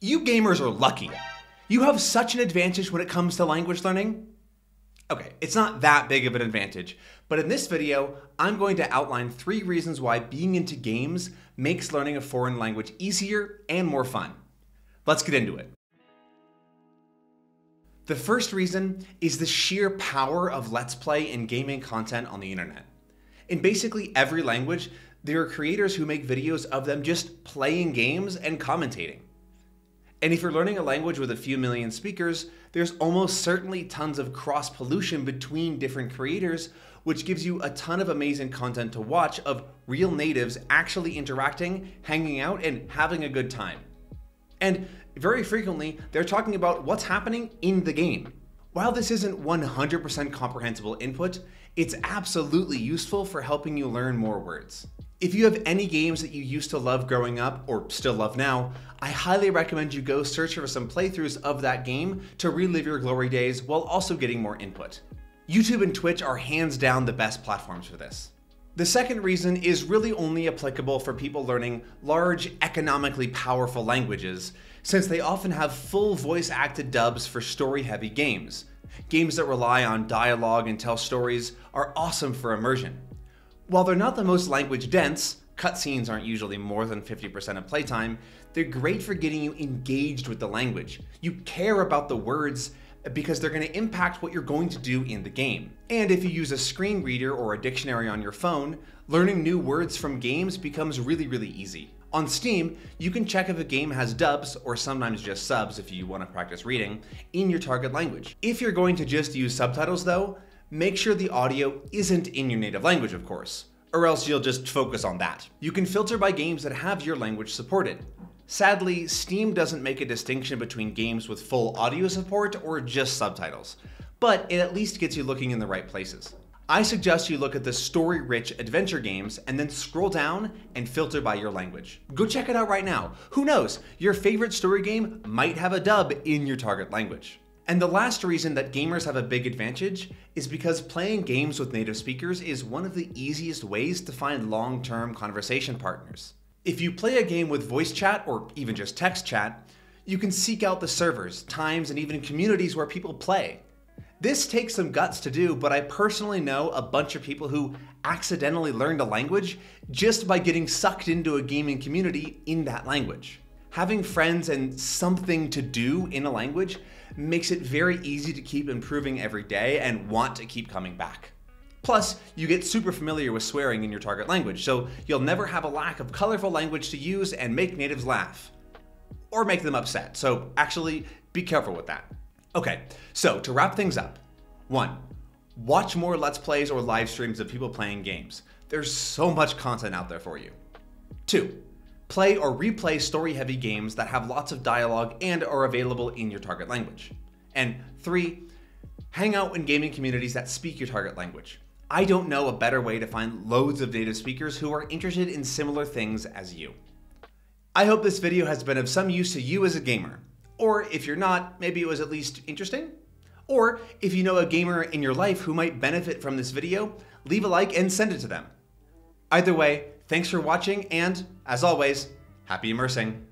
You gamers are lucky. You have such an advantage when it comes to language learning. Okay, it's not that big of an advantage, but in this video, I'm going to outline 3 reasons why being into games makes learning a foreign language easier and more fun. Let's get into it. The first reason is the sheer power of Let's Play and gaming content on the internet. In basically every language, there are creators who make videos of them just playing games and commentating. And if you're learning a language with a few million speakers, there's almost certainly tons of cross-pollution between different creators, which gives you a ton of amazing content to watch of real natives actually interacting, hanging out, and having a good time. And very frequently, they're talking about what's happening in the game. While this isn't 100% comprehensible input, it's absolutely useful for helping you learn more words. If you have any games that you used to love growing up, or still love now, I highly recommend you go search for some playthroughs of that game to relive your glory days while also getting more input. YouTube and Twitch are hands down the best platforms for this. The second reason is really only applicable for people learning large, economically powerful languages, since they often have full voice-acted dubs for story-heavy games. Games that rely on dialogue and tell stories are awesome for immersion. While they're not the most language dense, cutscenes aren't usually more than 50% of playtime, they're great for getting you engaged with the language. You care about the words because they're going to impact what you're going to do in the game. And if you use a screen reader or a dictionary on your phone, learning new words from games becomes really easy. On Steam, you can check if a game has dubs, or sometimes just subs if you want to practice reading, in your target language. If you're going to just use subtitles though, make sure the audio isn't in your native language, of course, or else you'll just focus on that. You can filter by games that have your language supported. Sadly, Steam doesn't make a distinction between games with full audio support or just subtitles, but it at least gets you looking in the right places. I suggest you look at the story-rich adventure games and then scroll down and filter by your language. Go check it out right now. Who knows, your favorite story game might have a dub in your target language. And the last reason that gamers have a big advantage is because playing games with native speakers is one of the easiest ways to find long-term conversation partners. If you play a game with voice chat or even just text chat, you can seek out the servers, times, and even communities where people play. This takes some guts to do, but I personally know a bunch of people who accidentally learned a language just by getting sucked into a gaming community in that language. Having friends and something to do in a language makes it very easy to keep improving every day and want to keep coming back. Plus, you get super familiar with swearing in your target language, so you'll never have a lack of colorful language to use and make natives laugh. Or make them upset, so actually be careful with that. Okay, so to wrap things up, 1. Watch more Let's Plays or live streams of people playing games. There's so much content out there for you. 2. Play or replay story-heavy games that have lots of dialogue and are available in your target language. And 3. Hang out in gaming communities that speak your target language. I don't know a better way to find loads of native speakers who are interested in similar things as you. I hope this video has been of some use to you as a gamer. Or if you're not, maybe it was at least interesting? Or if you know a gamer in your life who might benefit from this video, leave a like and send it to them. Either way, thanks for watching and, as always, happy immersing.